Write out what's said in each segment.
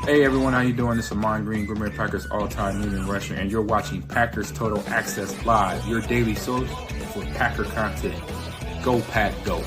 Hey everyone, how you doing? This is Amon Green, Gourmet Packers all-time leading rusher, and you're watching Packers Total Access Live, your daily source for Packer content. Go Pack, go!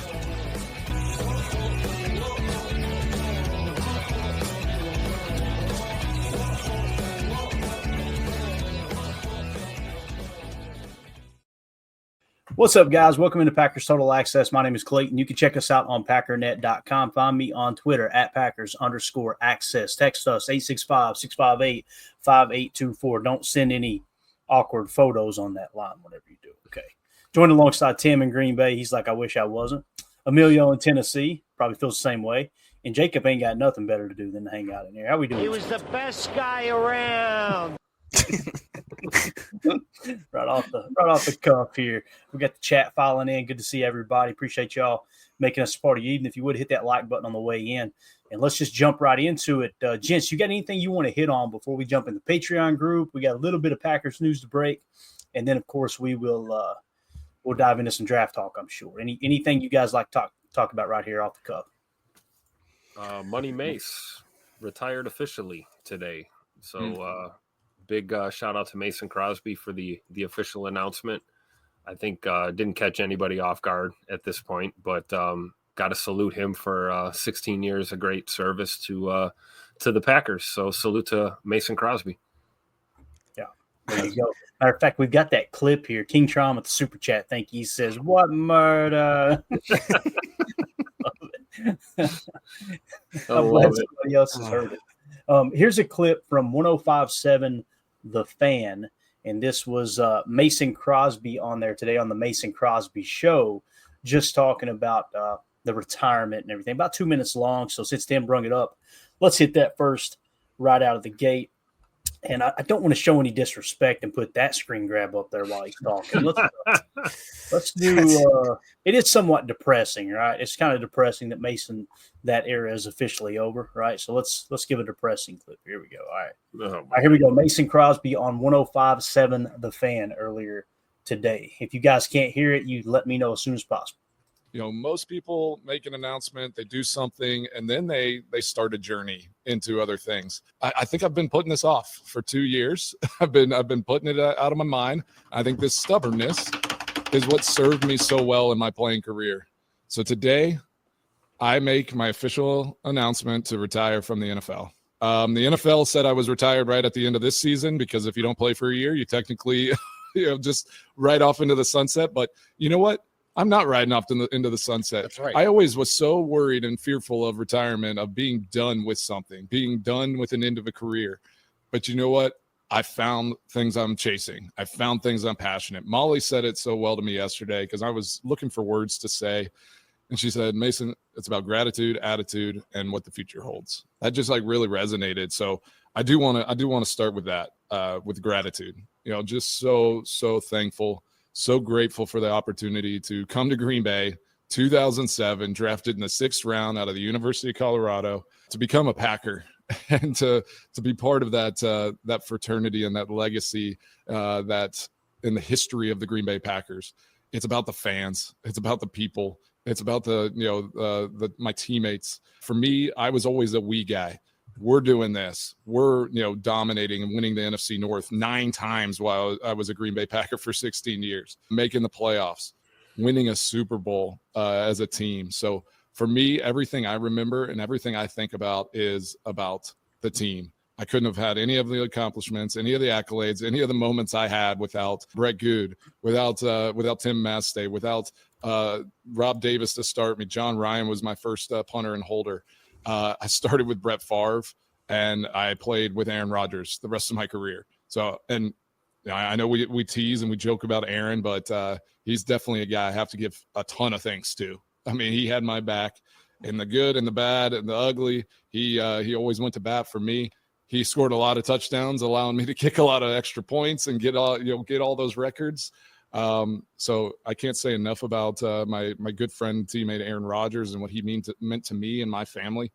What's up, guys? Welcome into Packers Total Access. My name is Clayton. You can check us out on packernet.com. Find me on Twitter at Packers_access. Text us 865-658-5824. Don't send any awkward photos on that line whenever you do. Okay. Joined alongside Tim in Green Bay. He's like, I wish I wasn't. Emilio in Tennessee. Probably feels the same way. And Jacob ain't got nothing better to do than to hang out in here. How we doing? He was the best guy around. right off the cuff here. We got the chat filing in. Good to see everybody. Appreciate y'all making us a part of your evening. If you would hit that like button on the way in, and let's just jump right into it. Gents, you got anything you want to hit on before we jump in the Patreon group? We got a little bit of Packers news to break, and then of course we will we'll dive into some draft talk. I'm sure. Anything you guys like to talk about right here off the cuff? Money Mace retired officially today, so. Big shout out to Mason Crosby for the official announcement. I think didn't catch anybody off guard at this point, but got to salute him for 16 years of great service to the Packers. So salute to Mason Crosby. Yeah, there you go. Matter of fact, we've got that clip here. King Tron with the super chat. Thank you. He says, "What murder?" I'm glad somebody else has heard it. Here's a clip from 105.7 The Fan, and this was Mason Crosby on there today on the Mason Crosby Show, just talking about the retirement and everything. About 2 minutes long, so since Tim brung it up, let's hit that first right out of the gate. And I don't want to show any disrespect and put that screen grab up there while he's talking. Let's do it is somewhat depressing, right? It's kind of depressing that Mason, that era is officially over, right? So let's give a depressing clip. Here we go. All right. All right, here we go. Mason Crosby on 105.7 The Fan earlier today. If you guys can't hear it, you let me know as soon as possible. You know, most people make an announcement, they do something, and then they start a journey into other things. I think I've been putting this off for 2 years. I've been putting it out of my mind. I think this stubbornness is what served me so well in my playing career. So today, I make my official announcement to retire from the NFL. The NFL said I was retired right at the end of this season because if you don't play for a year, you technically just ride off into the sunset. But you know what? I'm not riding off into the sunset. That's right. I always was so worried and fearful of retirement, of being done with something, being done with an end of a career. But you know what? I found things I'm chasing. I found things I'm passionate. Molly said it so well to me yesterday because I was looking for words to say. And she said, Mason, it's about gratitude, attitude, and what the future holds. That just like really resonated. So I do want to start with that, with gratitude. You know, just so thankful. So grateful for the opportunity to come to Green Bay, 2007, drafted in the 6th round out of the University of Colorado, to become a Packer and to be part of that fraternity and that legacy that in the history of the Green Bay Packers. It's about the fans. It's about the people. It's about my teammates. For me, I was always a we guy. We're doing this. We're, dominating and winning the NFC North 9 times while I was a Green Bay Packer for 16 years, making the playoffs, winning a Super Bowl as a team. So for me, everything I remember and everything I think about is about the team. I couldn't have had any of the accomplishments, any of the accolades, any of the moments I had without Brett Good, without Tim Mastay, without Rob Davis to start me. John Ryan was my first punter and holder. I started with Brett Favre, and I played with Aaron Rodgers the rest of my career. So, and I know we tease and we joke about Aaron, but he's definitely a guy I have to give a ton of thanks to. I mean, he had my back in the good and the bad and the ugly. He always went to bat for me. He scored a lot of touchdowns, allowing me to kick a lot of extra points and get all those records. So I can't say enough about my good friend and teammate Aaron Rodgers and what he meant to me and my family.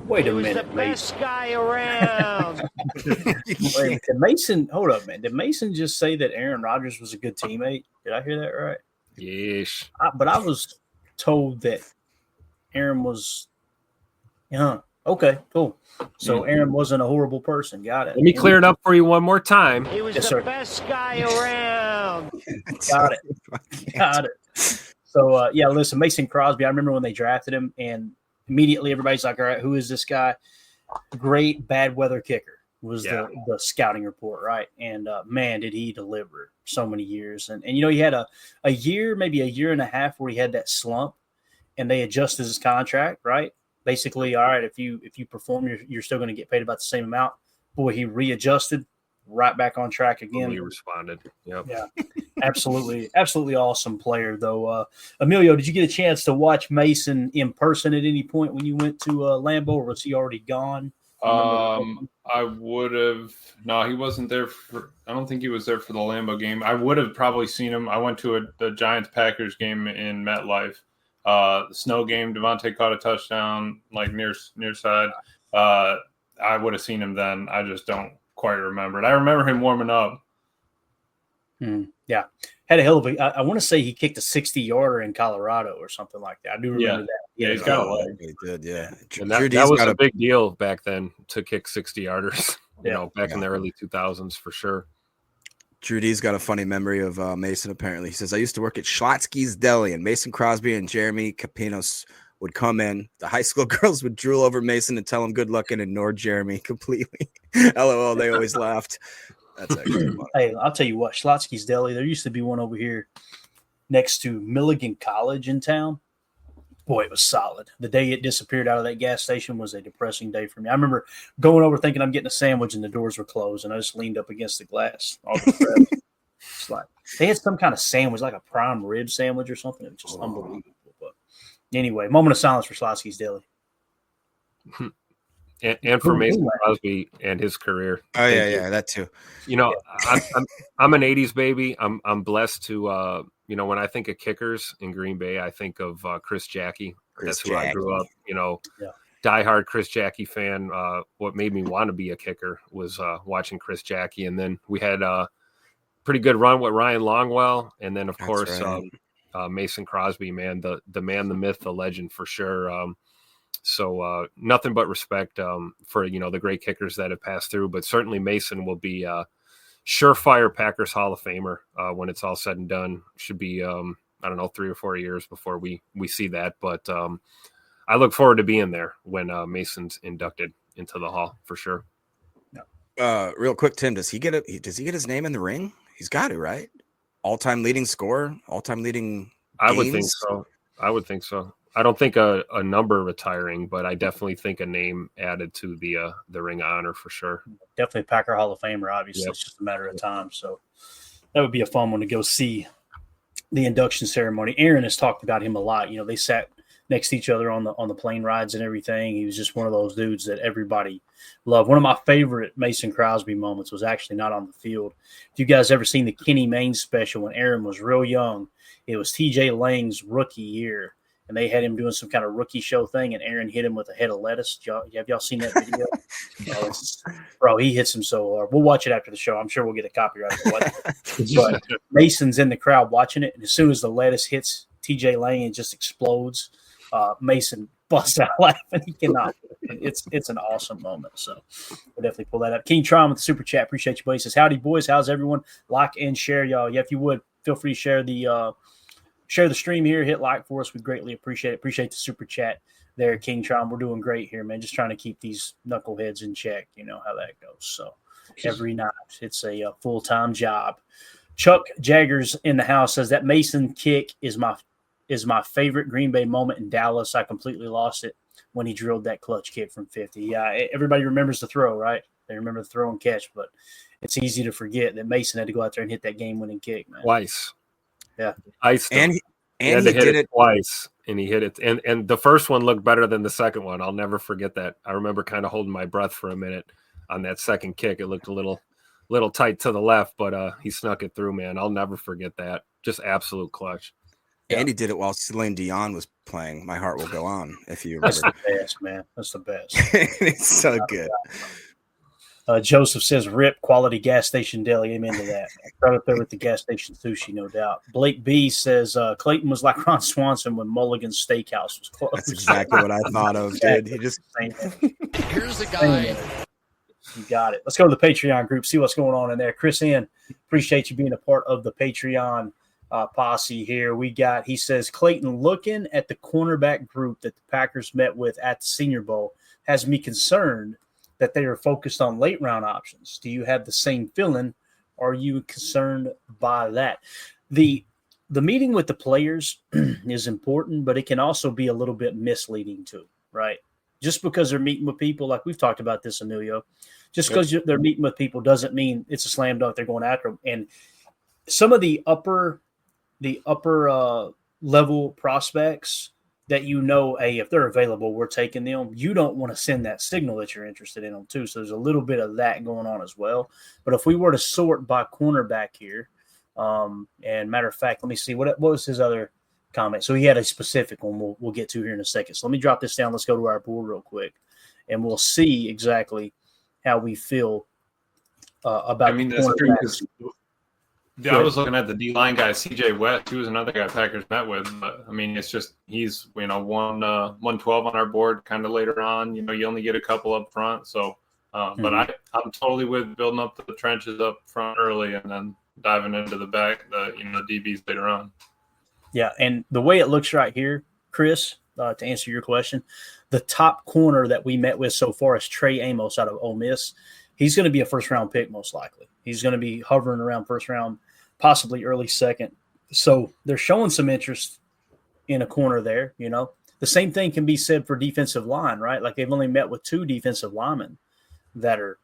Wait a minute, He was the best guy around. Wait, did Mason, hold up, man. Did Mason just say that Aaron Rodgers was a good teammate? Did I hear that right? Yes. But I was told that Aaron was Okay, cool. So Aaron wasn't a horrible person. Got it. Let me clear it up for you one more time. He was Yes, the sir. best guy around. Got it. Got it. So, yeah, listen, Mason Crosby, I remember when they drafted him, and immediately everybody's like, all right, who is this guy? Great bad weather kicker was the scouting report, right? And, man, did he deliver so many years. And you know, he had a year, maybe a year and a half where he had that slump, and they adjusted his contract, right? Basically, all right, if you perform, you're still going to get paid about the same amount. Boy, he readjusted, right back on track again. He responded. Yep. Yeah, absolutely awesome player, though. Emilio, did you get a chance to watch Mason in person at any point when you went to Lambeau, or was he already gone? I would have. No, he wasn't there I don't think he was there for the Lambeau game. I would have probably seen him. I went to the Giants Packers game in MetLife. The snow game, Devontae caught a touchdown like near side. I would have seen him then. I just don't quite remember it. I remember him warming up. Yeah, had a hell of a. I want to say he kicked a 60-yarder in Colorado or something like that. I do remember that. Yeah, he's got a leg. He did, yeah. And that was a big deal back then to kick 60-yarders. Back in the early 2000s for sure. Trudy's got a funny memory of Mason, apparently. He says, I used to work at Schlotsky's Deli, and Mason Crosby and Jeremy Capinos would come in. The high school girls would drool over Mason and tell him good luck and ignore Jeremy completely. LOL, they always laughed. That's actually funny. Hey, I'll tell you what, Schlotsky's Deli, there used to be one over here next to Milligan College in town. Boy, it was solid. The day it disappeared out of that gas station was a depressing day for me. I remember going over thinking I'm getting a sandwich and the doors were closed, and I just leaned up against the glass. It's like they had some kind of sandwich, like a prime rib sandwich or something. It was just unbelievable. But anyway, moment of silence for Slotsky's Deli. And for Mason Crosby and his career. Oh yeah, that too. You know, I'm an '80s baby. I'm blessed to when I think of kickers in Green Bay, I think of Chris Jackie. That's who I grew up. Diehard Chris Jackie fan. What made me want to be a kicker was watching Chris Jackie, and then we had a pretty good run with Ryan Longwell, and then of course Mason Crosby. Man, the man, the myth, the legend for sure. So nothing but respect for the great kickers that have passed through, but certainly Mason will be surefire Packers Hall of Famer when it's all said and done. Should be 3 or 4 years before we see that, but I look forward to being there when Mason's inducted into the Hall for sure. Real quick, Tim, does he get his name in the ring? He's got to, right? All-time leading scorer, all-time leading. I would think so. I don't think a number retiring, but I definitely think a name added to the Ring of Honor for sure. Definitely Packer Hall of Famer, obviously. Yep. It's just a matter of time. So that would be a fun one to go see the induction ceremony. Aaron has talked about him a lot. They sat next to each other on the plane rides and everything. He was just one of those dudes that everybody loved. One of my favorite Mason Crosby moments was actually not on the field. If you guys ever seen the Kenny Mayne special when Aaron was real young, it was TJ Lang's rookie year. And they had him doing some kind of rookie show thing, and Aaron hit him with a head of lettuce. Have y'all seen that video? Bro, he hits him so hard. We'll watch it after the show. I'm sure we'll get a copyright. But Mason's in the crowd watching it, and as soon as the lettuce hits TJ Lang and just explodes, Mason busts out laughing. He cannot. It's an awesome moment. So we'll definitely pull that up. King Tron with the super chat. Appreciate you, buddy. Says, howdy, boys. How's everyone? Like and share, y'all. Yeah, if you would, feel free to share the stream here, hit like for us. We greatly appreciate it. Appreciate the super chat there, King Tron. We're doing great here, man. Just trying to keep these knuckleheads in check. You know how that goes. So every night, it's a full-time job. Chuck Jaggers in the house says that Mason kick is my favorite Green Bay moment in Dallas. I completely lost it when he drilled that clutch kick from 50. Yeah, everybody remembers the throw, right? They remember the throw and catch, but it's easy to forget that Mason had to go out there and hit that game-winning kick, man. Twice. Yeah, and he did it twice, and he hit it, and the first one looked better than the second one. I'll never forget that. I remember kind of holding my breath for a minute on that second kick. It looked a little tight to the left, but he snuck it through, man. I'll never forget that. Just absolute clutch. And he did it while Celine Dion was playing "My Heart Will Go On." If you remember, that's the best, man. That's the best. It's so good. Joseph says, "Rip quality gas station deli." Amen to that. Right up there with the gas station sushi, no doubt. Blake B says Clayton was like Ron Swanson when Mulligan's Steakhouse was closed. That's exactly what I thought of, dude. He just Here's a guy. You got it. Let's go to the Patreon group, see what's going on in there. Chris N, appreciate you being a part of the Patreon posse here. He says, Clayton, looking at the cornerback group that the Packers met with at the Senior Bowl has me concerned that they are focused on late round options. Do you have the same feeling? Are you concerned by that? The meeting with the players is important, but it can also be a little bit misleading too, right? Just because they're meeting with people, like we've talked about this, Emilio, just because they're meeting with people doesn't mean it's a slam dunk. They're going after them. And some of the upper level prospects that hey, if they're available, we're taking them. You don't want to send that signal that you're interested in them too. So there's a little bit of that going on as well. But if we were to sort by cornerback here, and matter of fact, let me see what was his other comment. So he had a specific one we'll get to here in a second. So let me drop this down. Let's go to our board real quick, and we'll see exactly how we feel about. I mean, that's true because I was looking at the D-line guy, CJ West. He was another guy Packers met with. But, I mean, it's just he's 112 on our board kind of later on. You only get a couple up front. So, but I'm totally with building up the trenches up front early and then diving into the back, the DBs later on. Yeah, and the way it looks right here, Chris, to answer your question, the top corner that we met with so far is Trey Amos out of Ole Miss. He's going to be a first-round pick most likely. He's going to be hovering around first round, possibly early second. So they're showing some interest in a corner there, The same thing can be said for defensive line, right? Like they've only met with 2 defensive linemen that are,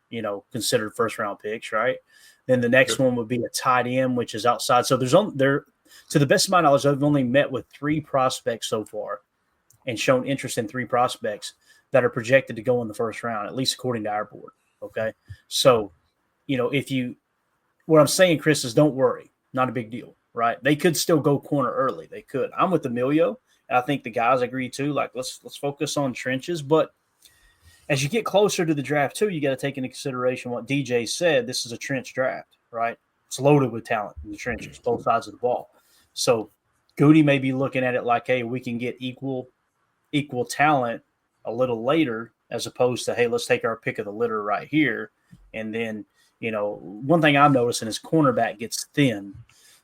considered first-round picks, right? Then the next one would be a tight end, which is outside. So to the best of my knowledge, I've only met with 3 prospects so far and shown interest in 3 prospects that are projected to go in the first round, at least according to our board. Okay. So, what I'm saying, Chris, is don't worry. Not a big deal, right? They could still go corner early. They could. I'm with Emilio, and I think the guys agree too. Like, let's focus on trenches. But as you get closer to the draft too, you got to take into consideration what DJ said. This is a trench draft, right? It's loaded with talent in the trenches, both sides of the ball. So Goody may be looking at it like, hey, we can get equal talent a little later, as opposed to, hey, let's take our pick of the litter right here. And then, one thing I'm noticing is cornerback gets thin.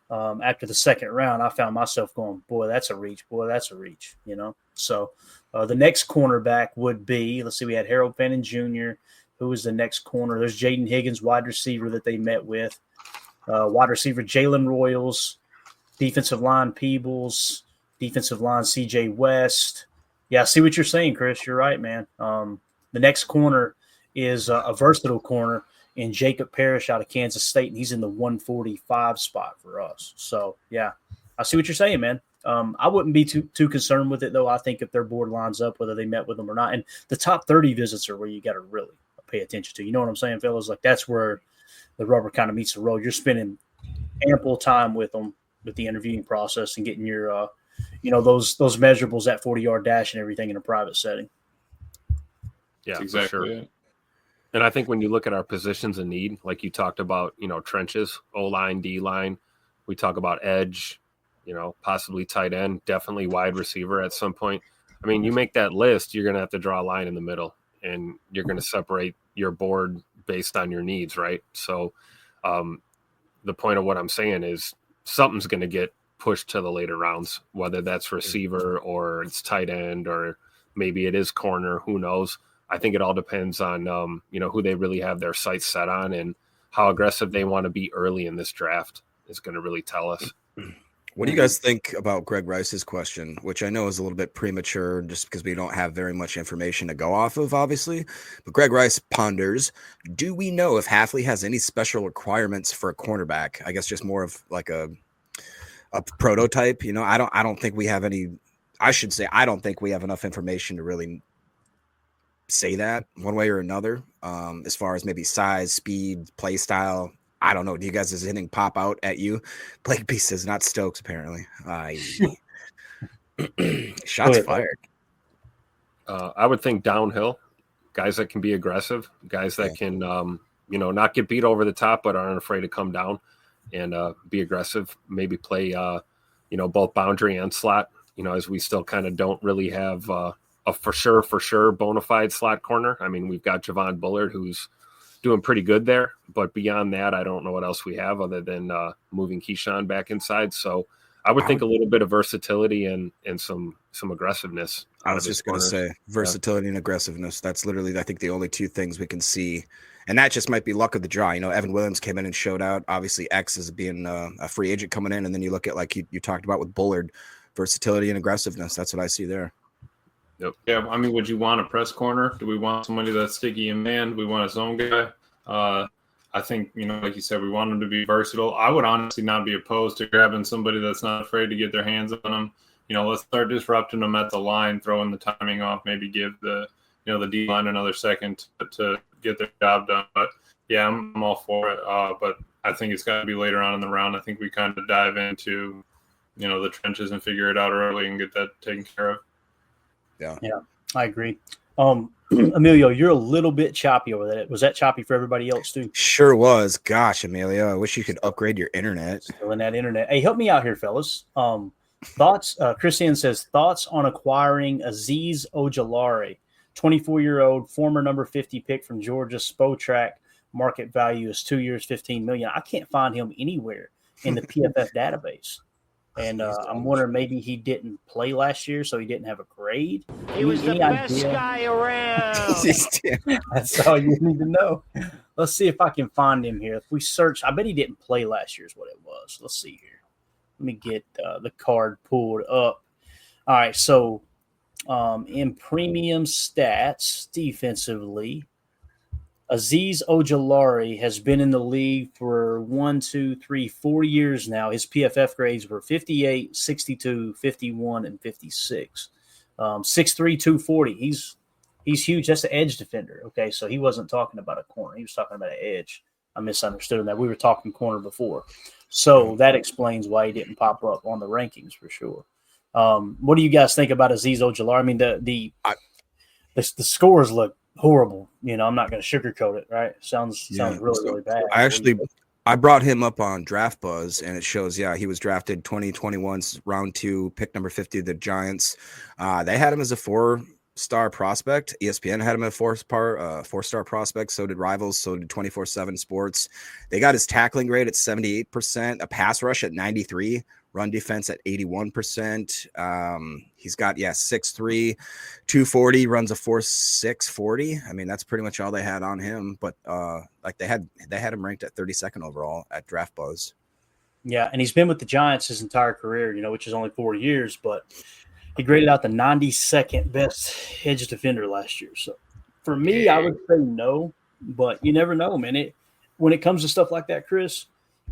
After the second round, I found myself going, boy, that's a reach. Boy, that's a reach, So the next cornerback would be, let's see, we had Harold Fannin Jr., who was the next corner. There's Jaden Higgins, wide receiver that they met with. Wide receiver Jalen Royals, defensive line Peebles, defensive line CJ West. Yeah, I see what you're saying, Chris. You're right, man. The next corner is a versatile corner in Jacob Parrish out of Kansas State, and he's in the 145 spot for us. So, yeah, I see what you're saying, man. I wouldn't be too concerned with it, though. I think if their board lines up, whether they met with them or not. And the top 30 visits are where you got to really pay attention to. You know what I'm saying, fellas? Like, that's where the rubber kind of meets the road. You're spending ample time with them with the interviewing process and getting your those measurables, that 40-yard dash and everything in a private setting. Yeah, exactly. For sure. And I think when you look at our positions in need, like you talked about, trenches, O-line, D-line, we talk about edge, possibly tight end, definitely wide receiver at some point. I mean, you make that list, you're going to have to draw a line in the middle, and you're going to separate your board based on your needs, right? So the point of what I'm saying is something's going to get pushed to the later rounds, whether that's receiver or it's tight end or maybe it is corner, who knows? I think it all depends on, who they really have their sights set on and how aggressive they want to be early in this draft is going to really tell us. What do you guys think about Greg Rice's question, which I know is a little bit premature just because we don't have very much information to go off of, obviously. But Greg Rice ponders, do we know if Hafley has any special requirements for a cornerback? I guess just more of like a prototype. I don't think we have any. I should say I don't think we have enough information to really say that one way or another. As far as maybe size, speed, play style. I don't know. Do you guys is anything pop out at you? Blake B says not Stokes, apparently. Shots fired. I would think downhill. guys that can be aggressive, guys that can, not get beat over the top, but aren't afraid to come down and be aggressive, maybe play, both boundary and slot, as we still kind of don't really have a for sure bona fide slot corner. I mean, we've got Javon Bullard, who's doing pretty good there, but beyond that, I don't know what else we have other than moving Keyshawn back inside. So I would think a little bit of versatility and some aggressiveness. I was just going to say versatility and aggressiveness. That's literally, I think, the only two things we can see. And that just might be luck of the draw. Evan Williams came in and showed out. Obviously, X is being a free agent coming in. And then you look at, like you talked about with Bullard, versatility and aggressiveness. That's what I see there. Yep. Yeah, I mean, would you want a press corner? Do we want somebody that's sticky and man? Do we want a zone guy? I think, like you said, we want him to be versatile. I would honestly not be opposed to grabbing somebody that's not afraid to get their hands on him. Let's start disrupting them at the line, throwing the timing off, maybe give the D line another second to get their job done. But yeah, I'm all for it. But I think it's got to be later on in the round. I think we kind of dive into, the trenches and figure it out early and get that taken care of. Yeah, I agree. Emilio, you're a little bit choppy over that. Was that choppy for everybody else too? Sure was. Gosh, Emilio, I wish you could upgrade your internet. Still in that internet. Hey, help me out here, fellas. Thoughts? Christian says thoughts on acquiring Azeez Ojulari, 24-year-old former number 50 pick from Georgia. Spotrac market value is 2 years, $15 million. I can't find him anywhere in the PFF database. And I'm wondering, maybe he didn't play last year, so he didn't have a grade. He was the best guy around. That's all you need to know. Let's see if I can find him here. If we search, I bet he didn't play last year is what it was. Let's see here. Let me get the card pulled up. All right, so in premium stats, defensively, Azeez Ojulari has been in the league for 4 years now. His PFF grades were 58, 62, 51, and 56. 6'3", 240. He's huge. That's an edge defender. Okay, so he wasn't talking about a corner. He was talking about an edge. I misunderstood him that. We were talking corner before. So that explains why he didn't pop up on the rankings for sure. What do you guys think about Azeez Ojulari? I mean, the scores look horrible. I'm not going to sugarcoat it, right? Sounds really bad. I brought him up on Draft Buzz, and it shows, he was drafted 2021, round 2, pick number 50, the Giants. They had him as a 4-star prospect. ESPN had him a 4-star prospect. So did Rivals. So did 24/7 Sports. They got his tackling grade at 78%, a pass rush at 93%. Run defense at 81%. He's got 6'3", 240, runs a 4.6 40. I mean, that's pretty much all they had on him. But they had him ranked at 32nd overall at Draft Buzz. Yeah, and he's been with the Giants his entire career, which is only 4 years, but he graded out the 92nd best edge defender last year. So for me, I would say no, but you never know, man. When it comes to stuff like that, Chris,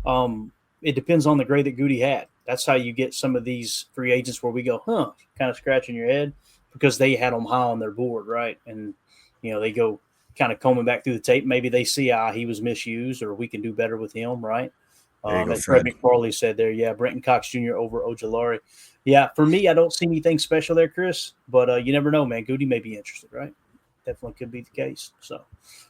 it depends on the grade that Goody had. That's how you get some of these free agents where we go, kind of scratching your head because they had them high on their board, right? And, they go kind of combing back through the tape. Maybe they see he was misused or we can do better with him, right? As Fred McFarley said there, Brenton Cox Jr. over Ojulari. Yeah, for me, I don't see anything special there, Chris, but you never know, man. Goody may be interested, right? Definitely could be the case. So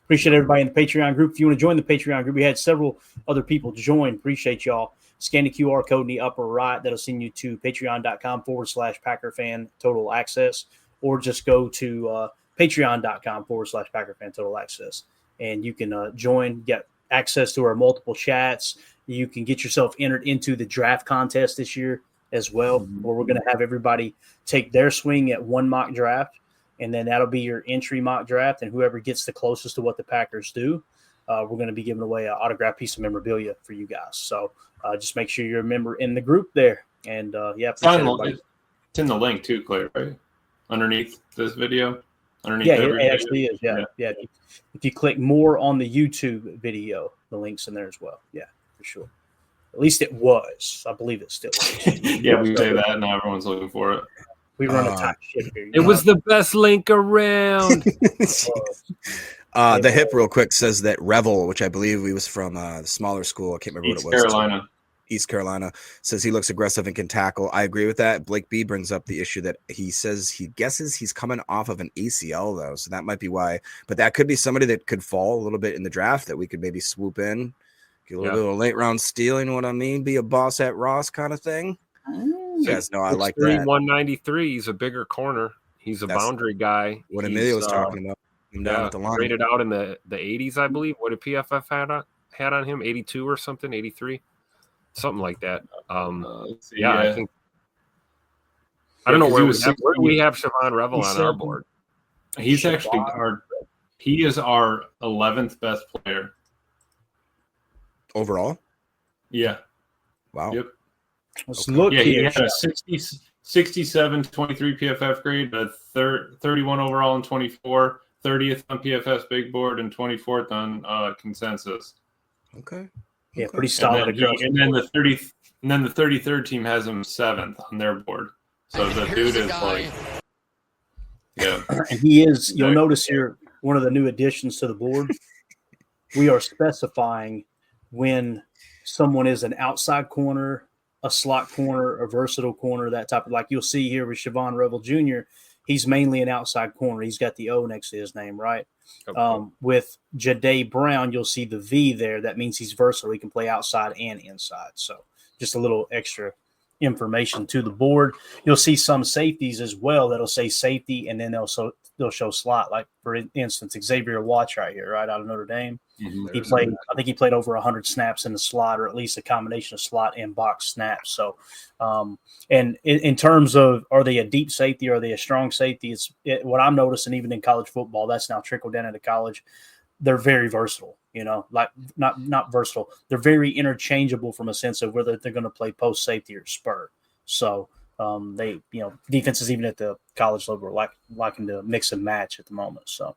appreciate everybody in the Patreon group. If you want to join the Patreon group, we had several other people join. Appreciate y'all. Scan the QR code in the upper right. That'll send you to patreon.com/Packer Fan Total Access, or just go to patreon.com/Packer Fan Total Access. And you can join, get access to our multiple chats. You can get yourself entered into the draft contest this year as well, where we're going to have everybody take their swing at one mock draft, and then that'll be your entry mock draft. And whoever gets the closest to what the Packers do, we're going to be giving away an autographed piece of memorabilia for you guys. So just make sure you're a member in the group there. And it's in the link too, Claire, right? Underneath this video. It actually is. Yeah. If you click more on the YouTube video, the link's in there as well. Yeah, for sure. At least it was. I believe it still is. We say that, and now everyone's looking for it. We run a tight ship here. It was the best link around. The hip real quick says that Revel, which I believe he was from the smaller school. I can't remember what it was. Carolina. East Carolina, says he looks aggressive and can tackle. I agree with that. Blake B brings up the issue that he says he guesses he's coming off of an ACL, though. So that might be why. But that could be somebody that could fall a little bit in the draft that we could maybe swoop in. Get a little bit of a late round stealing, what I mean? Be a boss at Ross kind of thing. You guys know I like that. 193. He's a bigger corner. He's a boundary guy. What Emilio was talking about. Yeah, rated out in the 80s, I believe. What did PFF had on him? 82 or something? 83? Something like that. I think. I don't know where we have Siobhan Revel on our board. He's actually he is our 11th best player overall. Yeah. Wow. Yep. Let's look here. He had a 67 23 PFF grade, a 31 overall in 24, 30th on PFF's big board, and 24th on consensus. Okay. Yeah, pretty solid. And then the 33rd team has him 7th on their board. So the dude is like, yeah. And he is. You'll notice here one of the new additions to the board. We are specifying when someone is an outside corner, a slot corner, a versatile corner, that type of, like you'll see here with Siobhan Revel Jr. He's mainly an outside corner. He's got the O next to his name, right? Okay. With Jahdae Brown, you'll see the V there. That means he's versatile. He can play outside and inside. So just a little extra information to the board. You'll see some safeties as well that'll say safety, and then they'll show slot. Like, for instance, Xavier Watts right here, right out of Notre Dame. Mm-hmm. I think he played over 100 snaps in the slot, or at least a combination of slot and box snaps. So, and in terms of, are they a deep safety or are they a strong safety? What I'm noticing, even in college football, that's now trickled down into college. They're very versatile, like not versatile. They're very interchangeable from a sense of whether they're going to play post safety or spur. So they, defenses even at the college level are liking to mix and match at the moment. So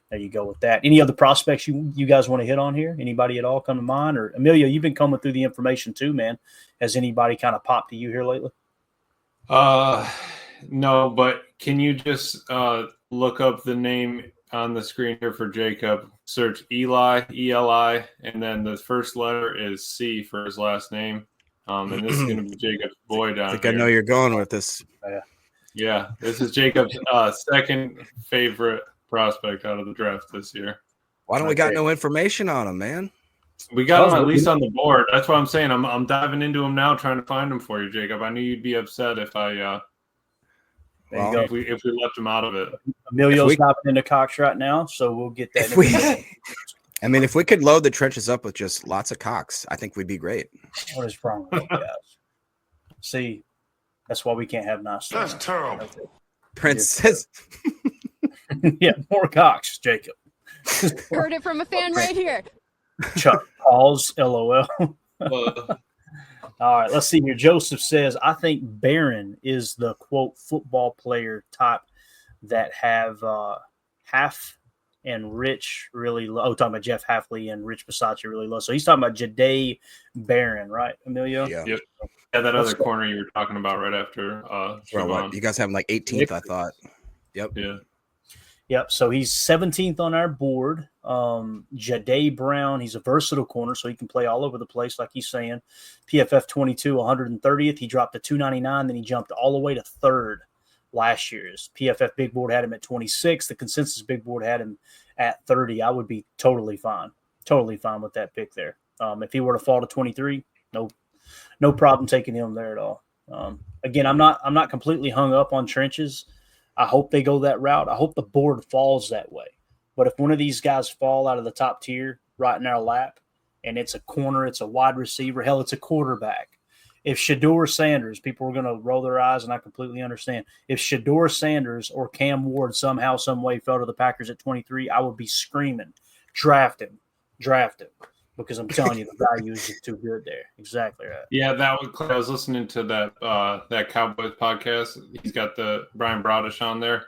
there you go with that. Any other prospects you guys want to hit on here? Anybody at all come to mind? Or Emilio, you've been coming through the information too, man. Has anybody kind of popped to you here lately? No, but can you just look up the name on the screen here for Jacob? Search Eli, E-L-I, and then the first letter is C for his last name. And this is going to be Jacob's boy down here. I know you're going with this. Yeah, this is Jacob's second favorite prospect out of the draft this year. Why don't we got no information on him, man? We got him at least on the board. That's what I'm saying. I'm diving into him now, trying to find him for you, Jacob. I knew you'd be upset if if we left him out of it. Emilio's hopping into Cox right now, so we'll get that. If we could load the trenches up with just lots of Cox, I think we'd be great. What is wrong with you guys? See, that's why we can't have nice. That's terrible. Prince says, "Yeah, more Cox, Jacob." Heard it from a fan right here. Chuck Pauls, LOL. All right, let's see here. Joseph says, I think Barron is the, quote, football player type that have Half and Rich really low. Oh, talking about Jeff Hafley and Rich Bisaccia really low. So he's talking about Jahdae Barron, right, Emilio? Yeah. Yep. Yeah, that other corner you were talking about right after. You guys have him like 18th, I thought. Yep. Yeah. Yep. So he's 17th on our board. Jahdae Brown, he's a versatile corner, so he can play all over the place, like he's saying. PFF 22, 130th. He dropped to 299, then he jumped all the way to 3rd last year. His PFF big board had him at 26. The consensus big board had him at 30. I would be totally fine with that pick there. If he were to fall to 23, no problem taking him there at all. Again, I'm not completely hung up on trenches. I hope they go that route. I hope the board falls that way. But if one of these guys fall out of the top tier right in our lap, and it's a corner, it's a wide receiver, hell, it's a quarterback. If Shedeur Sanders, people are going to roll their eyes, and I completely understand. If Shedeur Sanders or Cam Ward somehow, some way fell to the Packers at 23, I would be screaming, draft him. Because I'm telling you, the value is just too good there. Exactly right. Yeah, I was listening to that Cowboys podcast. He's got the Brian Brodish on there.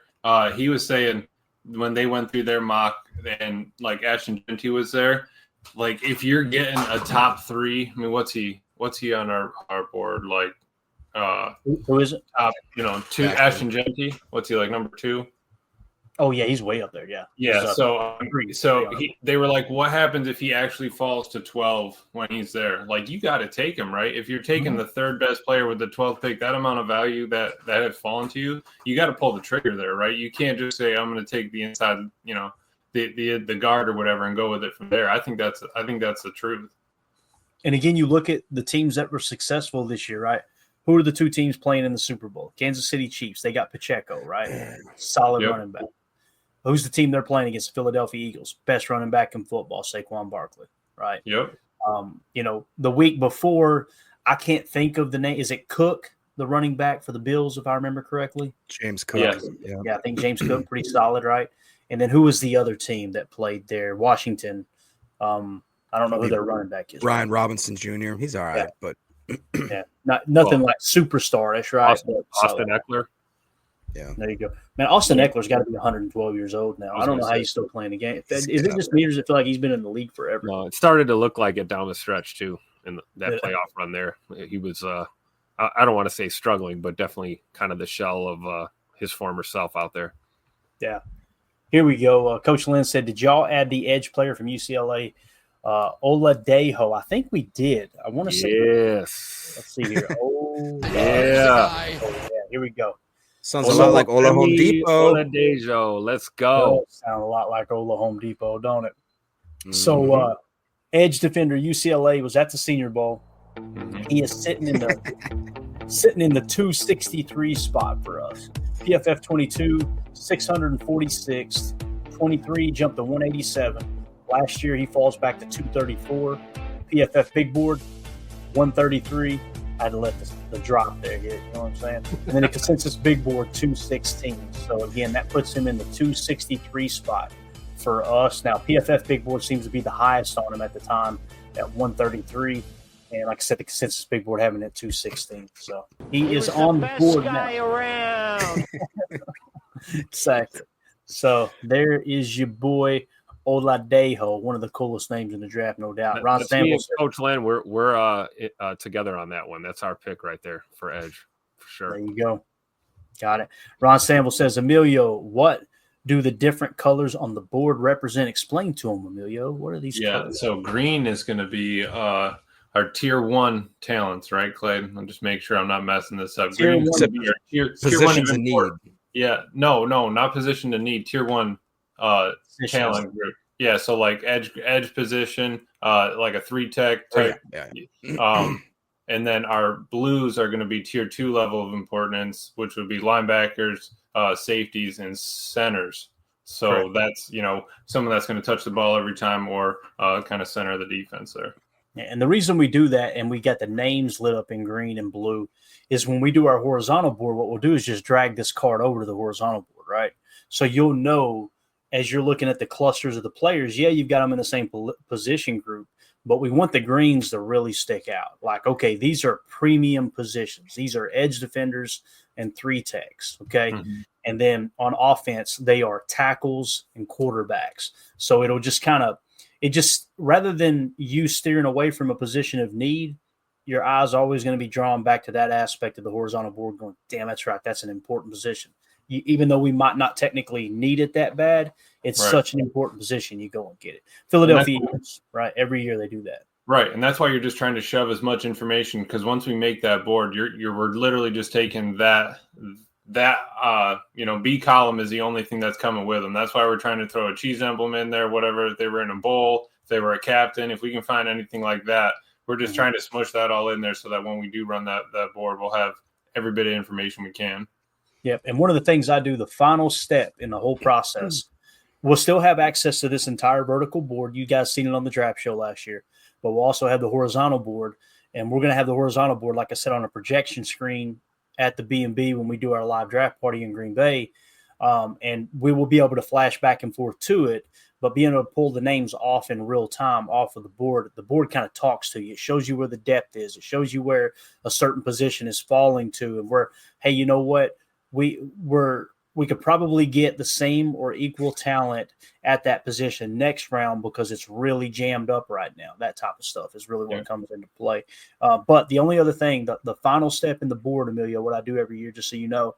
He was saying when they went through their mock and like Ashton Genty was there, like if you're getting a top 3, I mean, what's he on our board? Like, who is it? 2 Ashton Genty. What's he like, number 2? Oh yeah, he's way up there. Yeah. Yeah. He's, They were like, what happens if he actually falls to 12 when he's there? Like, you got to take him, right? If you're taking the third best player with the 12th pick, that amount of value that has fallen to you, you got to pull the trigger there, right? You can't just say, I'm going to take the inside, the guard or whatever and go with it from there. I think that's the truth. And again, you look at the teams that were successful this year, right? Who are the two teams playing in the Super Bowl? Kansas City Chiefs. They got Pacheco, right? Solid running back. Who's the team they're playing against? Philadelphia Eagles. Best running back in football, Saquon Barkley, right? Yep. The week before, I can't think of the name. Is it Cook, the running back for the Bills, if I remember correctly? James Cook. Yes. Yeah, I think James Cook, pretty solid, right? And then who was the other team that played there? Washington. I don't know who their running back is. Ryan Robinson Jr. He's all right, but nothing like superstar-ish, right? Austin Eckler. Yeah, there you go, man. Austin Eckler's got to be 112 years old now. I don't know how he's still playing the game. Is it just me, or does it feel like he's been in the league forever? No, it started to look like it down the stretch too in that playoff run there. He was, I don't want to say struggling, but definitely kind of the shell of his former self out there. Yeah. Here we go. Coach Lynn said, "Did y'all add the edge player from UCLA, Oladejo?" I think we did. I want to say yes. Let's see here. Yeah. Here we go. Sounds a lot like Ola Home Depot. Oladejo, let's go. Sound a lot like Ola Home Depot, don't it? Mm-hmm. So, edge defender UCLA was at the Senior Bowl. Mm-hmm. He is sitting in the 263 spot for us. PFF 22, 646, 23 jumped to 187. Last year he falls back to 234. PFF big board 133. I had to let the drop there, you know what I'm saying? And then the consensus big board 216. So again, that puts him in the 263 spot for us. Now PFF big board seems to be the highest on him at the time at 133. And like I said, the consensus big board having it at 216. So he is on the board now. Around. Exactly. So there is your boy Oladejo, one of the coolest names in the draft, no doubt. Ron Samuels, Coach Len, we're together on that one. That's our pick right there for edge, for sure. There you go. Got it. Ron Samuel says, Emilio, what do the different colors on the board represent? Explain to him, Emilio. What are these colors? So green is going to be our tier 1 talents, right, Clay? I'll just make sure I'm not messing this up. Tier 1 positions in need. Yeah, no, not position to need. Tier 1 talent group. Yeah, so like edge position, like a 3-tech type. Yeah. And then our blues are going to be tier 2 level of importance, which would be linebackers, safeties, and centers. So correct. That's, someone that's going to touch the ball every time or kind of center the defense there. And the reason we do that, and we got the names lit up in green and blue, is when we do our horizontal board, what we'll do is just drag this card over to the horizontal board, right? So you'll know as you're looking at the clusters of the players, you've got them in the same position group, but we want the greens to really stick out. Like, okay, these are premium positions. These are edge defenders and 3-techs, okay? Mm-hmm. And then on offense, they are tackles and quarterbacks. So it'll just rather than you steering away from a position of need, your eye's always going to be drawn back to that aspect of the horizontal board going, damn, that's right, that's an important position. Even though we might not technically need it that bad, it's such an important position. You go and get it. Philadelphia Eagles, right? Every year they do that. Right, and that's why you're just trying to shove as much information, because once we make that board, we're literally just taking that B column is the only thing that's coming with them. That's why we're trying to throw a cheese emblem in there, whatever. If they were in a bowl, if they were a captain, if we can find anything like that, we're just trying to smush that all in there so that when we do run that board, we'll have every bit of information we can. Yep. And one of the things I do, the final step in the whole process, we'll still have access to this entire vertical board. You guys seen it on the draft show last year, but we'll also have the horizontal board, and we're going to have the horizontal board, like I said, on a projection screen at the B&B when we do our live draft party in Green Bay. And we will be able to flash back and forth to it, but being able to pull the names off in real time off of the board kind of talks to you. It shows you where the depth is. It shows you where a certain position is falling to, and where, hey, you know what? We could probably get the same or equal talent at that position next round because it's really jammed up right now. That type of stuff is really what comes into play. But the only other thing, the final step in the board, Emilio, what I do every year, just so you know,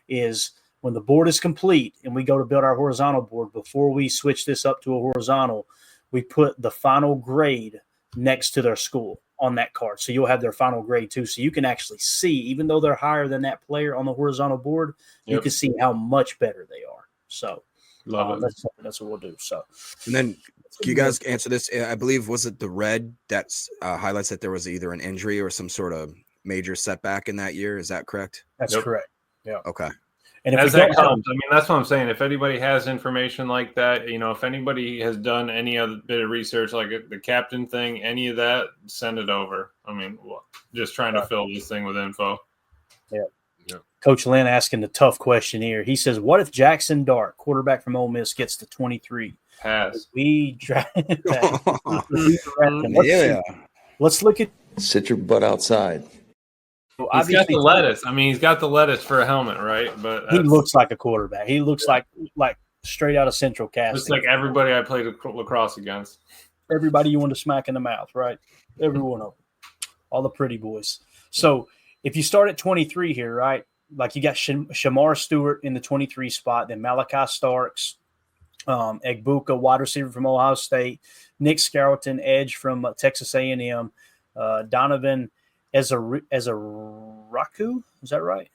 is when the board is complete and we go to build our horizontal board, before we switch this up to a horizontal, we put the final grade next to their school on that card. So you'll have their final grade too. So you can actually see, even though they're higher than that player on the horizontal board, you can see how much better they are. So that's what we'll do. So, and then can you guys answer this? I believe, was it the red that highlights that there was either an injury or some sort of major setback in that year? Is that correct? That's correct. Yeah. Okay. And as that comes, I mean, that's what I'm saying. If anybody has information like that, if anybody has done any other bit of research, like the captain thing, any of that, send it over. I mean, just trying to fill this thing with info. Yeah. Coach Lynn asking the tough question here. He says, "What if Jackson Dart, quarterback from Ole Miss, gets to 23? Pass. We draft. Let's look at. Sit your butt outside. He's got the lettuce. I mean, he's got the lettuce for a helmet, right? But he looks like a quarterback. He looks like straight out of Central Casting. Just like everybody I played lacrosse against. Everybody you want to smack in the mouth, right? Every one of them. All the pretty boys. So if you start at 23 here, right? Like you got Shamar Stewart in the 23 spot, then Malachi Starks, Egbuka, wide receiver from Ohio State, Nick Scarleton, edge from Texas A&M, Donovan Ezaraku, is that right?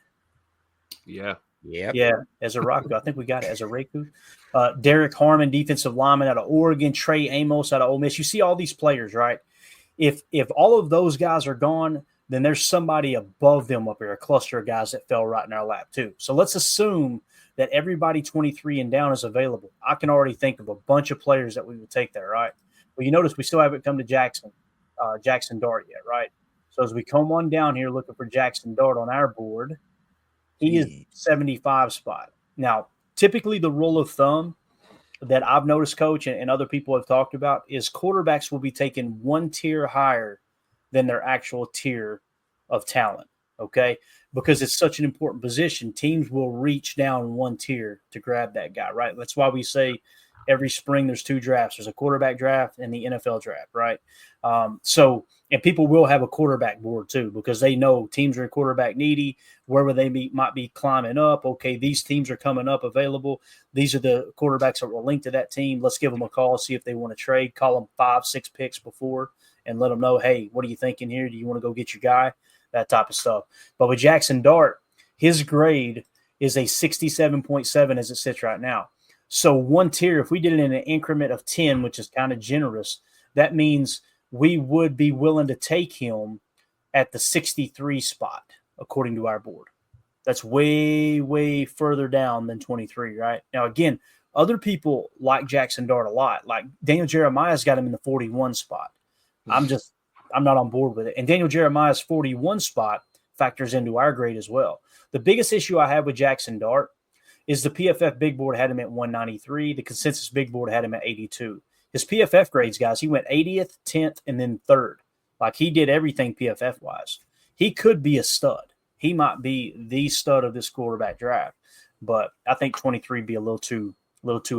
Yeah. Yeah, Ezaraku. I think we got it. Ezaraku. Derek Harmon, defensive lineman out of Oregon. Trey Amos out of Ole Miss. You see all these players, right? If all of those guys are gone, then there's somebody above them up here, a cluster of guys that fell right in our lap too. So let's assume that everybody 23 and down is available. I can already think of a bunch of players that we would take there, right? Well, you notice we still haven't come to Jackson Dart yet, right? So as we come on down here looking for Jackson Dart on our board, he is 75 spot. Now, typically the rule of thumb that I've noticed, Coach, and other people have talked about is quarterbacks will be taken one tier higher than their actual tier of talent, okay? Because it's such an important position, teams will reach down one tier to grab that guy, right? That's why we say every spring there's two drafts. There's a quarterback draft and the NFL draft, right? And people will have a quarterback board too, because they know teams are quarterback needy, wherever they might be climbing up. Okay, these teams are coming up available. These are the quarterbacks that will link to that team. Let's give them a call, see if they want to trade, call them 5-6 picks before and let them know, hey, what are you thinking here? Do you want to go get your guy? That type of stuff. But with Jackson Dart, his grade is a 67.7 as it sits right now. So one tier, if we did it in an increment of 10, which is kind of generous, that means we would be willing to take him at the 63 spot, according to our board. That's way, way further down than 23, right? Now, again, other people like Jackson Dart a lot. Like Daniel Jeremiah's got him in the 41 spot. I'm not on board with it. And Daniel Jeremiah's 41 spot factors into our grade as well. The biggest issue I have with Jackson Dart is the PFF big board had him at 193. The consensus big board had him at 82. His PFF grades, guys, he went 80th, 10th, and then 3rd. Like he did everything PFF-wise. He could be a stud. He might be the stud of this quarterback draft. But I think 23 be a little too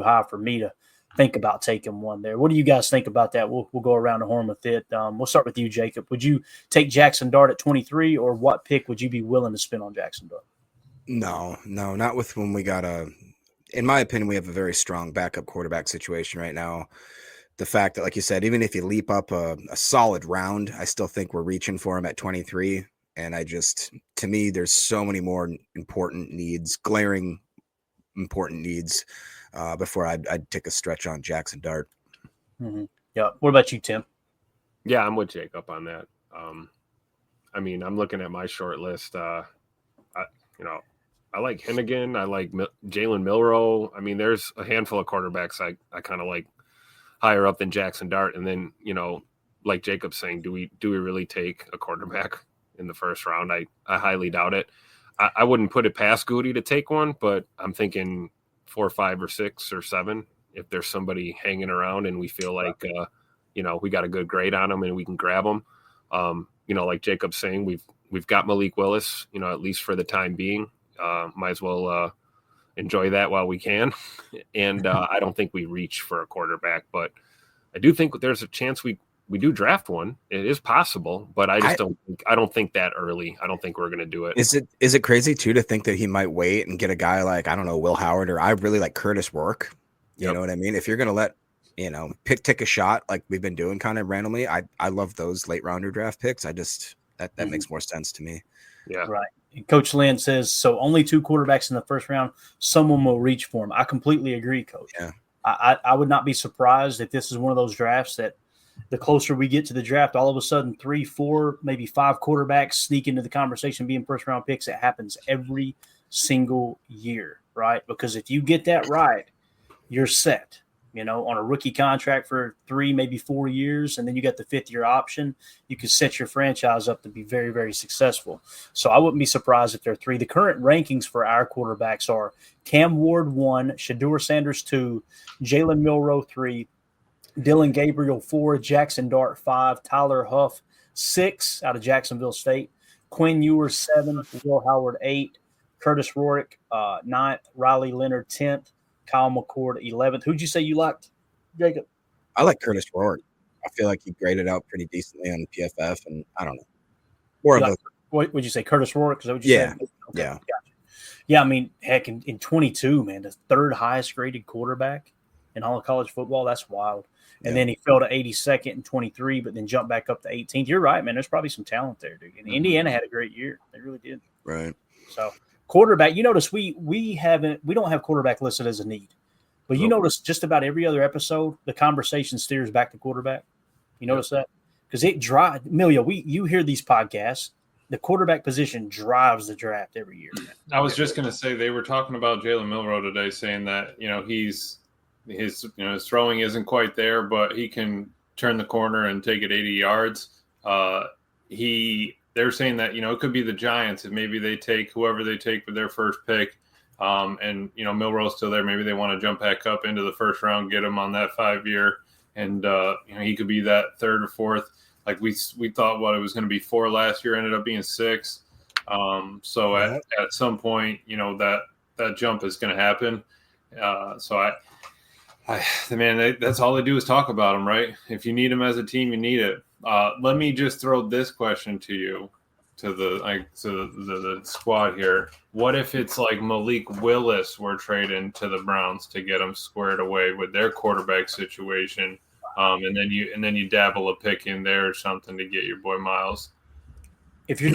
high for me to think about taking one there. What do you guys think about that? We'll go around the horn with it. We'll start with you, Jacob. Would you take Jackson Dart at 23, or what pick would you be willing to spend on Jackson Dart? No, not with when we got in my opinion, we have a very strong backup quarterback situation right now. The fact that, like you said, even if you leap up a solid round, I still think we're reaching for him at 23. And to me, there's so many more glaring important needs before I'd take a stretch on Jackson Dart. Mm-hmm. Yeah. What about you, Tim? Yeah, I'm with Jacob on that. I mean, I'm looking at my short list. I like Hennigan. I like Jalen Milroe. I mean, there's a handful of quarterbacks I kind of like higher up than Jackson Dart. And then, like Jacob's saying, do we really take a quarterback in the first round? I highly doubt it. I wouldn't put it past Goody to take one, but I'm thinking 4, 5, or 6 or 7. If there's somebody hanging around and we feel like, we got a good grade on them and we can grab them. Like Jacob's saying, we've got Malik Willis, at least for the time being. Might as well enjoy that while we can. And I don't think we reach for a quarterback, but I do think there's a chance we we do draft one. It is possible, but I don't think that early. I don't think we're going to do it. Is it crazy too to think that he might wait and get a guy like, I don't know, Will Howard, or I really like Curtis Rourke. You know what I mean? If you're going to let, take a shot like we've been doing kind of randomly, I love those late rounder draft picks. I just, that makes more sense to me. Yeah. Right. And Coach Lynn says, so only 2 quarterbacks in the first round, someone will reach for him. I completely agree, Coach. Yeah. I would not be surprised if this is one of those drafts that the closer we get to the draft, all of a sudden 3, 4, maybe 5 quarterbacks sneak into the conversation being first round picks. It happens every single year, right? Because if you get that right, you're set, on a rookie contract for 3, maybe 4 years, and then you got the 5th-year option. You can set your franchise up to be very, very successful. So I wouldn't be surprised if there are 3. The current rankings for our quarterbacks are Cam Ward 1, Shedeur Sanders 2, Jalen Milroe 3, Dylan Gabriel 4, Jackson Dart 5, Tyler Huff 6 out of Jacksonville State, Quinn Ewers 7, Will Howard 8, Curtis Rourke 9th, Riley Leonard 10th, Kyle McCord 11th. Who'd you say you liked, Jacob? I like Curtis Rourke. I feel like he graded out pretty decently on PFF, and I don't know. What would you say, Curtis Rourke? Is that what you said? Okay, yeah. Gotcha. Yeah, I mean, heck, in 22, man, the 3rd highest graded quarterback in all of college football. That's wild. And then he fell to 82nd in 23, but then jumped back up to 18th. You're right, man. There's probably some talent there, dude. And Indiana had a great year. They really did. Right. So quarterback, you notice we don't have quarterback listed as a need. But you notice just about every other episode, the conversation steers back to quarterback. You notice that? Because it drives Emilio, you hear these podcasts, the quarterback position drives the draft every year. I was just gonna say they were talking about Jalen Milroe today, saying that his throwing isn't quite there, but he can turn the corner and take it 80 yards. They're saying that it could be the Giants if maybe they take whoever they take with their first pick, and Milroe's still there. Maybe they want to jump back up into the first round, get him on that 5-year, and he could be that 3rd or 4th. Like we thought, it was going to be 4 last year, ended up being 6. So at some point, that jump is going to happen. Man, that's all they do is talk about him, right? If you need him as a team, you need it. Let me just throw this question to you, to the squad here. What if it's like Malik Willis we're trading to the Browns to get him squared away with their quarterback situation, and then you dabble a pick in there or something to get your boy Miles? If you're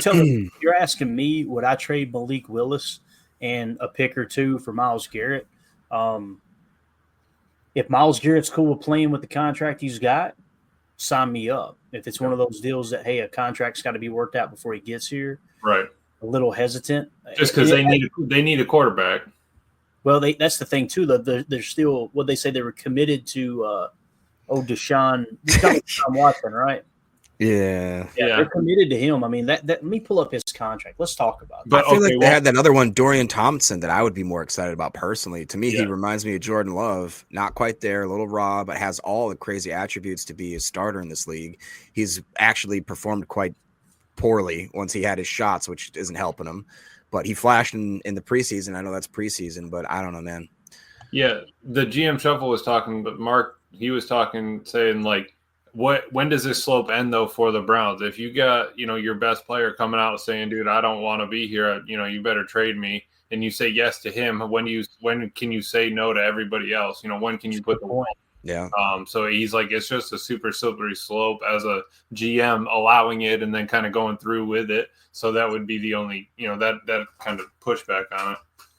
you're asking me, would I trade Malik Willis and a pick or 2 for Myles Garrett? If Myles Garrett's cool with playing with the contract he's got, sign me up. If it's one of those deals that, hey, a contract's got to be worked out before he gets here, right? A little hesitant, just because they need a quarterback. Well, that's the thing too. They're still what they say they were committed to. Deshaun Watson, right? Yeah. They're committed to him. I mean, that let me pull up his contract. Let's talk about it. But I feel like they had that other one, Dorian Thompson, that I would be more excited about personally. To me, he reminds me of Jordan Love. Not quite there, a little raw, but has all the crazy attributes to be a starter in this league. He's actually performed quite poorly once he had his shots, which isn't helping him. But he flashed in the preseason. I know that's preseason, but I don't know, man. Yeah, the GM Shuffle was talking, but Mark, he was talking, saying like, when does this slope end though for the Browns? If you got, your best player coming out saying, dude, I don't want to be here, you better trade me, and you say yes to him, when can you say no to everybody else? When can you put the one? Yeah. So he's like, it's just a super slippery slope as a GM allowing it and then kind of going through with it. So that would be the only, that kind of pushback on it.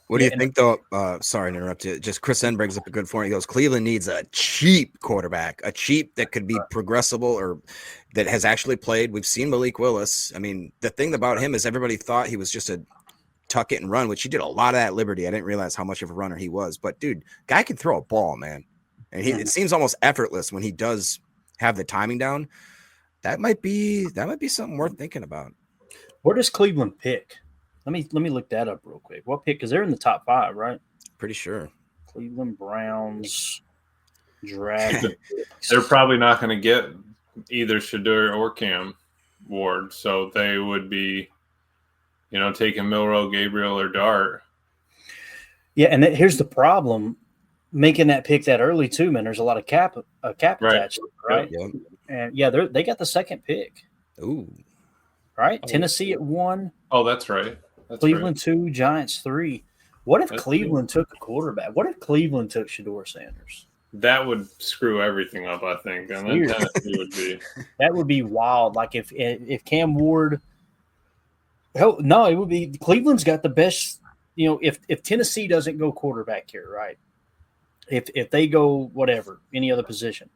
What do you think, though? Sorry to interrupt you. Just Chris N brings up a good point. He goes, Cleveland needs a cheap quarterback, a cheap that could be progressible or that has actually played. We've seen Malik Willis. I mean, the thing about him is everybody thought he was just a tuck it and run, which he did a lot of that at Liberty. I didn't realize how much of a runner he was. But, dude, guy can throw a ball, man. And it seems almost effortless when he does have the timing down. That might be something worth thinking about. Where does Cleveland pick? Let me look that up real quick. What pick? Because they're in the top 5, right? Pretty sure. Cleveland Browns draft. They're probably not going to get either Shedeur or Cam Ward, so they would be, taking Milroe, Gabriel, or Dart. Yeah, and here's the problem: making that pick that early too, man. There's a lot of cap attached, right? Yeah. And yeah, they got the second pick. Ooh. Right? Tennessee at 1. Oh, that's right. Cleveland 2, Giants 3. What if That's Cleveland took a quarterback? What if Cleveland took Shedeur Sanders? That would screw everything up, I think. And then Tennessee would be. That would be wild. Like if Cam Ward. Hell, no, it would be Cleveland's got the best. You know, if Tennessee doesn't go quarterback here, right? If they go whatever any other position,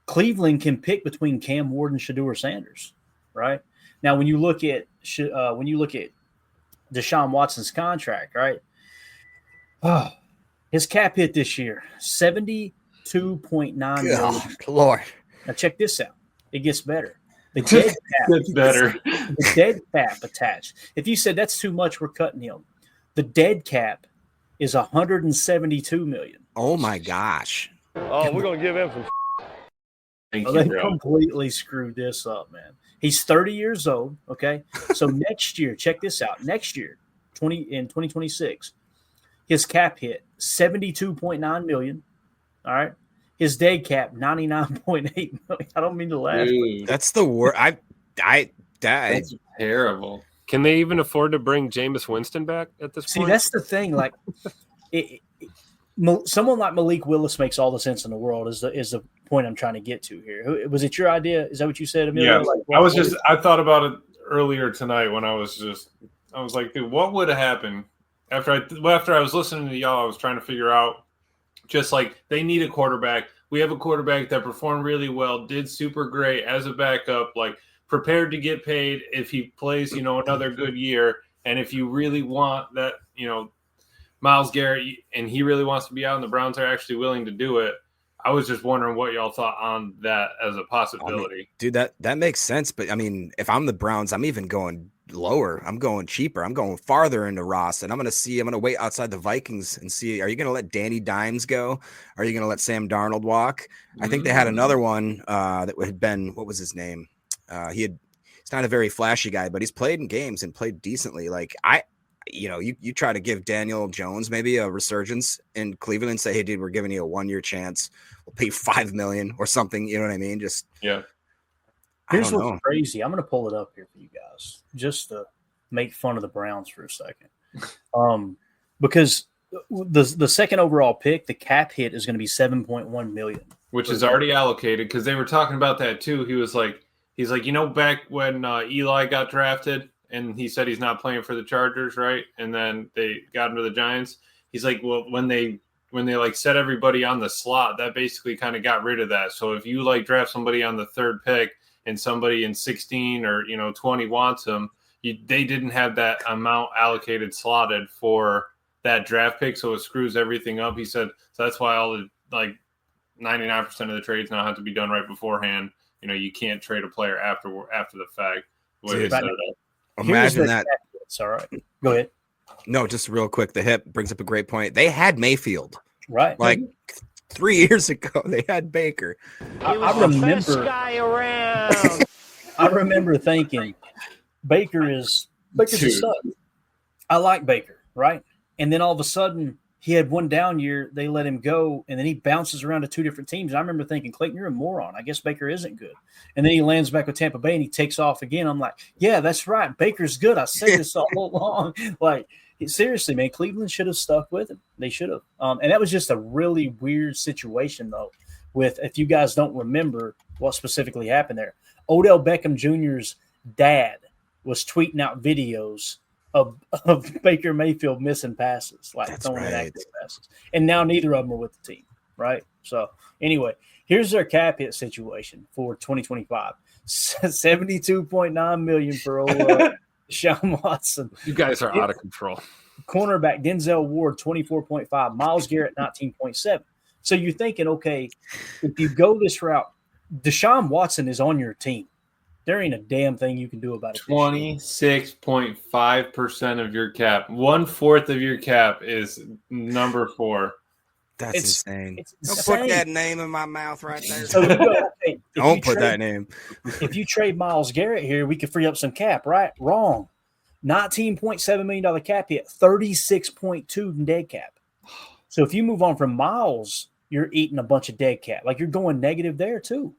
Cleveland can pick between Cam Ward and Shedeur Sanders, right? Now, when you look at Deshaun Watson's contract, right? Oh, his cap hit this year, $72.9 million. Lord. Now check this out. It gets better. The dead cap gets better. The dead cap attached. If you said that's too much, we're cutting him. The dead cap is $172 million. Oh my gosh. Oh, we're gonna give him some. They completely screwed this up, man. He's 30 years old. Okay, so next year, check this out. Next year, 2026, his cap hit $72.9 million. All right, his dead cap $99.8 million. I don't mean to laugh. Dude, that's the worst. That's terrible. Can they even afford to bring Jameis Winston back at this point? See, that's the thing. Like, someone like Malik Willis makes all the sense in the world. Is the point I'm trying to get to here? Was it your idea? Is that what you said, Emilio? Yeah, I thought about it earlier tonight when I was like, dude, what would have happened after I was listening to y'all? I was trying to figure out, just like, they need a quarterback. We have a quarterback that performed really well, did super great as a backup, like prepared to get paid if he plays, another good year. And if you really want that, Myles Garrett, and he really wants to be out, and the Browns are actually willing to do it. I was just wondering what y'all thought on that as a possibility. Dude, that makes sense. But I mean, if I'm the Browns, I'm even going lower. I'm going cheaper. I'm going farther into Ross, and I'm going to wait outside the Vikings and see, are you going to let Danny Dimes go? Are you going to let Sam Darnold walk? I think they had another one that had been, what was his name? He's not a very flashy guy, but he's played in games and played decently. Like you try to give Daniel Jones maybe a resurgence in Cleveland and say, hey, dude, we're giving you a 1-year chance. We'll pay $5 million or something. You know what I mean? Just yeah. Here's what's crazy. I'm going to pull it up here for you guys just to make fun of the Browns for a second. Because the second overall pick, the cap hit is going to be $7.1 million, which is already allocated, because they were talking about that too. He's like, back when Eli got drafted, and he said he's not playing for the Chargers, right? And then they got him to the Giants. He's like, well, when they like set everybody on the slot, that basically kind of got rid of that. So if you like draft somebody on the third pick and somebody in 16 or 20 wants them, they didn't have that amount allocated slotted for that draft pick, so it screws everything up. He said, so that's why all the 99% of the trades now have to be done right beforehand. You can't trade a player after the fact. Imagine that. It's all right. Go ahead. No, just real quick. The hip brings up a great point. They had Mayfield, right? Like 3 years ago, they had Baker. I remember. Best guy around. I remember thinking, Baker's a stud. I like Baker, right? And then all of a sudden, he had one down year. They let him go, and then he bounces around to 2 different teams. And I remember thinking, Clayton, you're a moron. I guess Baker isn't good. And then he lands back with Tampa Bay, and he takes off again. I'm like, yeah, that's right. Baker's good. I said this all along. Seriously, man, Cleveland should have stuck with him. They should have. And that was just a really weird situation, though, with, if you guys don't remember what specifically happened there, Odell Beckham Jr.'s dad was tweeting out videos of Baker Mayfield missing passes, throwing inactive passes. And now neither of them are with the team, right? So anyway, here's their cap hit situation for 2025. $72.9 million for old Deshaun Watson. You guys are out of control. Cornerback Denzel Ward, 24.5. Myles Garrett, 19.7. So you're thinking, okay, if you go this route, Deshaun Watson is on your team. There ain't a damn thing you can do about it. 26.5% of your cap. 1/4 of your cap is number 4. That's insane. Don't put that name in my mouth right there. So Don't put that name. If you trade Myles Garrett here, we could free up some cap, right? Wrong. $19.7 million cap hit, 36.2 in dead cap. So if you move on from Myles, you're eating a bunch of dead cap. You're going negative there too.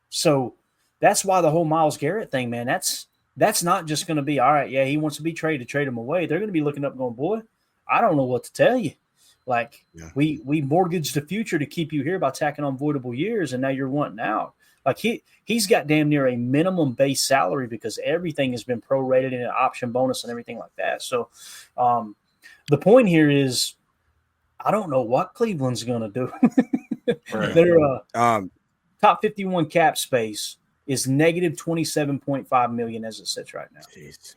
So that's why the whole Myles Garrett thing, man, that's not just going to be, all right, yeah, he wants to be traded, trade him away. They're going to be looking up and going, boy, I don't know what to tell you. Like, we mortgaged the future to keep you here by tacking on voidable years, and now you're wanting out. Like, he's got damn near a minimum base salary because everything has been prorated in an option bonus and everything like that. So the point here is I don't know what Cleveland's going to do. Right. Their top 51 cap space is negative $27.5 million as it sits right now. Jeez.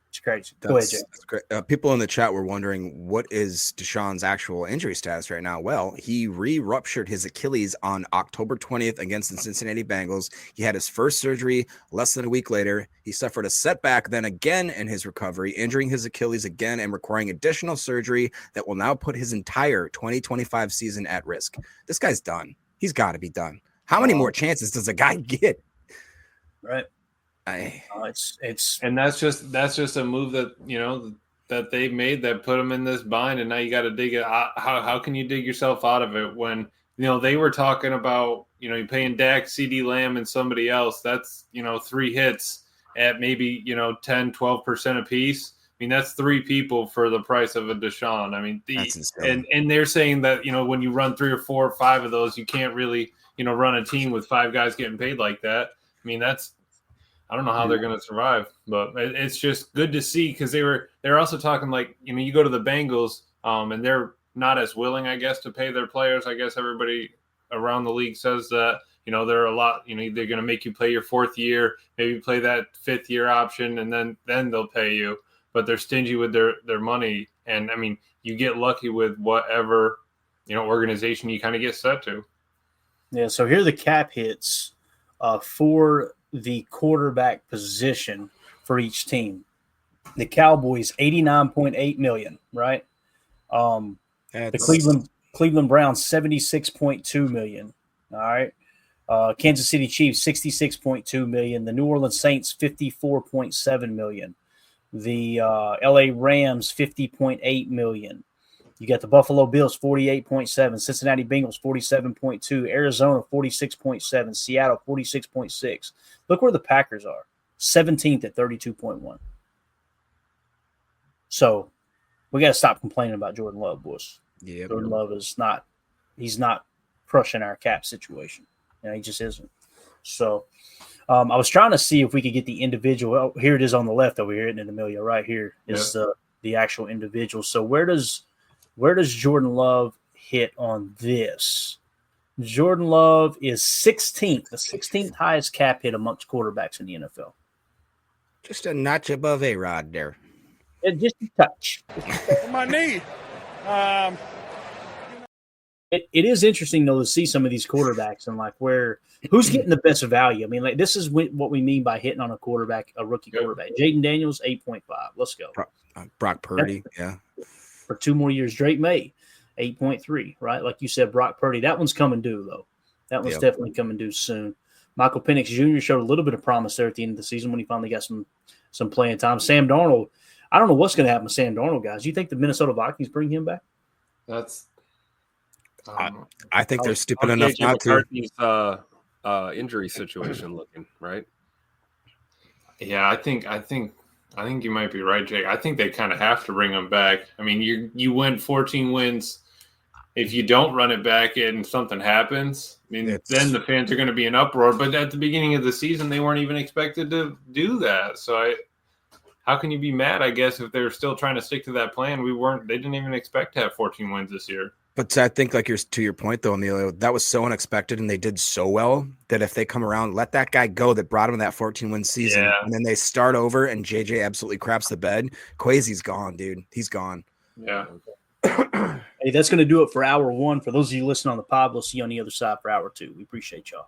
It's crazy. Go ahead, Jay. That's great. People in the chat were wondering what is Deshaun's actual injury status right now. Well, he re-ruptured his Achilles on October 20th against the Cincinnati Bengals. He had his first surgery less than a week later. He suffered a setback then again in his recovery, injuring his Achilles again and requiring additional surgery that will now put his entire 2025 season at risk. This guy's done. He's got to be done. How many more chances does a guy get? Right. It's and that's just a move that that they made that put them in this bind, and now you got to dig it. How can you dig yourself out of it when they were talking about you're paying Dak, CD Lamb, and somebody else? That's 3 hits at maybe 10-12% a piece. I mean, that's 3 people for the price of a Deshaun. I mean, that's insane. And they're saying that when you run 3 or 4 or 5 of those, you can't really run a team with 5 guys getting paid like that. I mean, I don't know how they're going to survive, but it's just good to see because they're also talking like you go to the Bengals and they're not as willing, I guess, to pay their players. I guess everybody around the league says that they're a lot. They're going to make you play your 4th year, maybe play that 5th year option, and then they'll pay you. But they're stingy with their money, and I mean you get lucky with whatever organization you kind of get set to. Yeah. So here are the cap hits for the quarterback position for each team. The Cowboys, $89.8 million, right? The Cleveland Browns, $76.2 million. All right. Kansas City Chiefs, $66.2 million. The New Orleans Saints, $54.7 million. The LA Rams, $50.8 million. You got the Buffalo Bills, 48.7, Cincinnati Bengals, 47.2, Arizona, 46.7, Seattle, 46.6. Look where the Packers are, 17th at 32.1. So we got to stop complaining about Jordan Love, boys. Yeah, Jordan Love he's not crushing our cap situation. He just isn't. So I was trying to see if we could get the individual. Oh, here it is on the left over here, isn't it, Amelia? Right here is the actual individual. So where does Jordan Love hit on this? Jordan Love is 16th, the 16th highest cap hit amongst quarterbacks in the NFL. Just a notch above A-Rod there. Just a touch. My knee. It is interesting, though, to see some of these quarterbacks and like who's getting the best value. I mean, like this is what we mean by hitting on a rookie quarterback. Jaden Daniels, 8.5. Let's go. Brock Purdy, for 2 more years. Drake May, 8.3, right? Like you said, Brock Purdy. That one's coming due, though. That one's definitely coming due soon. Michael Penix Jr. showed a little bit of promise there at the end of the season when he finally got some playing time. Sam Darnold, I don't know what's going to happen with Sam Darnold, guys. Do you think the Minnesota Vikings bring him back? That's I think they're stupid enough not to. Injury situation looking, right? Yeah, I think you might be right, Jake. I think they kind of have to bring him back. I mean, you went 14 wins. If you don't run it back and something happens, I mean, then the fans are going to be in uproar. But at the beginning of the season, they weren't even expected to do that. So how can you be mad, I guess, if they're still trying to stick to that plan? They didn't even expect to have 14 wins this year. But I think, to your point, though, Emilio, that was so unexpected, and they did so well that if they come around, let that guy go that brought him that 14-win season, and then they start over, and JJ absolutely craps the bed. Kwesi's gone, dude. He's gone. Yeah. Hey, that's going to do it for hour 1. For those of you listening on the pod, we'll see you on the other side for hour 2. We appreciate y'all.